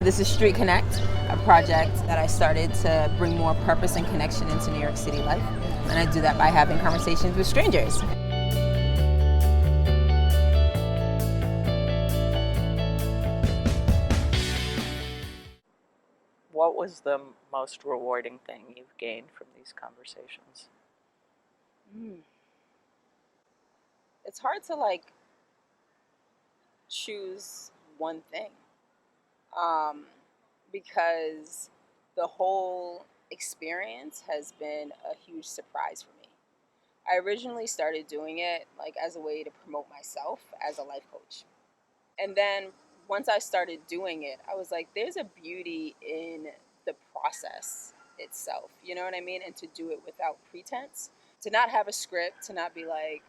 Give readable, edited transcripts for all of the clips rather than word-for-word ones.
This is Street Connect, a project that I started to bring more purpose and connection into New York City life. And I do that by having conversations with strangers. What was the most rewarding thing you've gained from these conversations? It's hard to choose one thing because the whole experience has been a huge surprise for me. I originally started doing it as a way to promote myself as a life coach. And then once I started doing it, I was like, there's a beauty in the process itself. You know what I mean? And to do it without pretense, to not have a script, to not be like,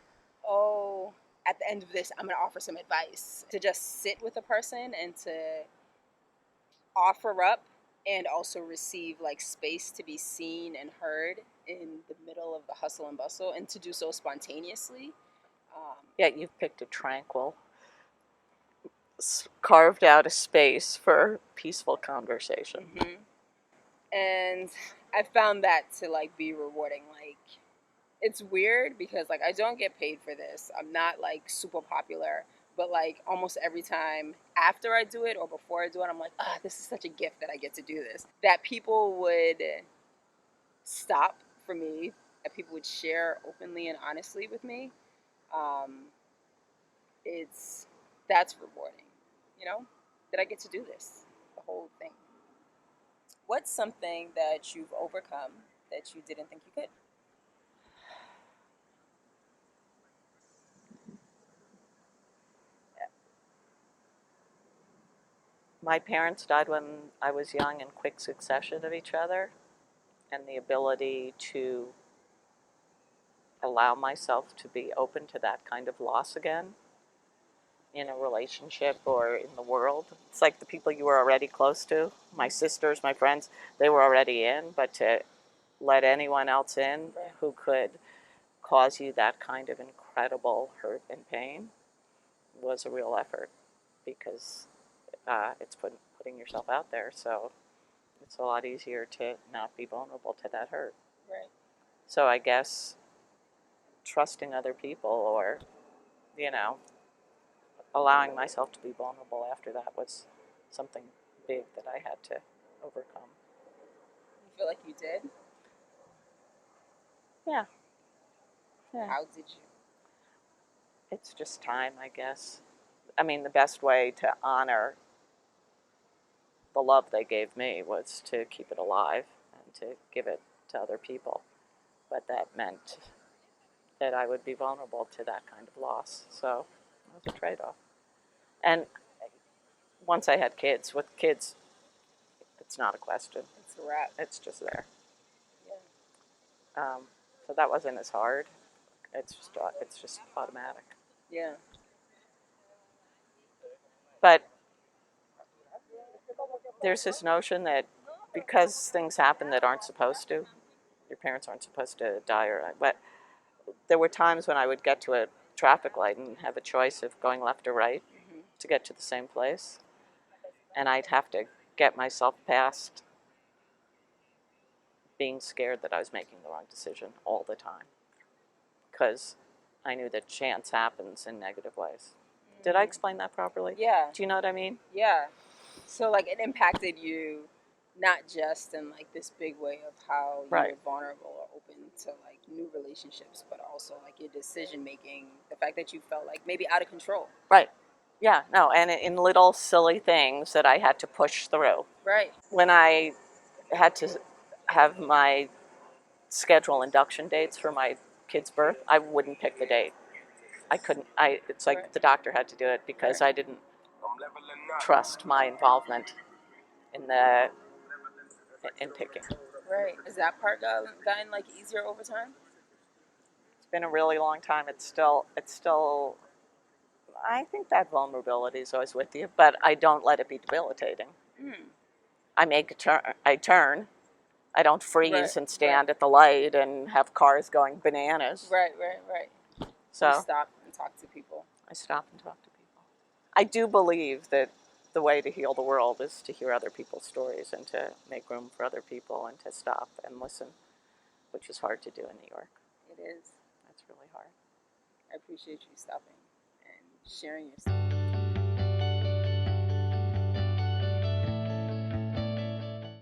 oh, at the end of this, I'm going to offer some advice, to just sit with a person and to offer up and also receive space to be seen and heard in the middle of the hustle and bustle, and to do so spontaneously. Yeah, you've picked a tranquil, carved out a space for peaceful conversation. Mm-hmm. And I found that to be rewarding. It's weird because I don't get paid for this. I'm not super popular, but almost every time after I do it or before I do it, I'm like, this is such a gift that I get to do this. That people would stop for me, that people would share openly and honestly with me. That's rewarding, that I get to do this, the whole thing. What's something that you've overcome that you didn't think you could? My parents died when I was young in quick succession of each other, and the ability to allow myself to be open to that kind of loss again in a relationship or in the world. It's like the people you were already close to, my sisters, my friends, they were already in, but to let anyone else in who could cause you that kind of incredible hurt and pain was a real effort, because it's putting yourself out there, so it's a lot easier to not be vulnerable to that hurt. Right. So I guess trusting other people, or allowing myself to be vulnerable after that, was something big that I had to overcome. You feel like you did? Yeah. How did you? It's just time, I guess. I mean, the best way to honor the love they gave me was to keep it alive and to give it to other people. But that meant that I would be vulnerable to that kind of loss. So it was a trade-off. And once I had kids, with kids, it's not a question. It's a wrap. It's just there. Yeah. So that wasn't as hard. It's just automatic. Yeah. But there's this notion that because things happen that aren't supposed to, your parents aren't supposed to die, but there were times when I would get to a traffic light and have a choice of going left or right to get to the same place, and I'd have to get myself past being scared that I was making the wrong decision all the time, because I knew that chance happens in negative ways. Did I explain that properly? Yeah. Do you know what I mean? Yeah. So it impacted you not just in this big way of how you were vulnerable or open to new relationships, but also your decision making, the fact that you felt maybe out of control. Right. Yeah, no, and in little silly things that I had to push through. Right. When I had to have my schedule induction dates for my kid's birth, I wouldn't pick the date. I couldn't. It's like the doctor had to do it, because I didn't trust my involvement in picking. Right. Is that part gotten easier over time? It's been a really long time. It's still. I think that vulnerability is always with you, but I don't let it be debilitating. I make a turn. I turn. I don't freeze and stand at the light and have cars going bananas. Right. So you stop and talk to people. I stop and talk to people. I do believe that the way to heal the world is to hear other people's stories and to make room for other people and to stop and listen, which is hard to do in New York. It is. That's really hard. I appreciate you stopping and sharing your story.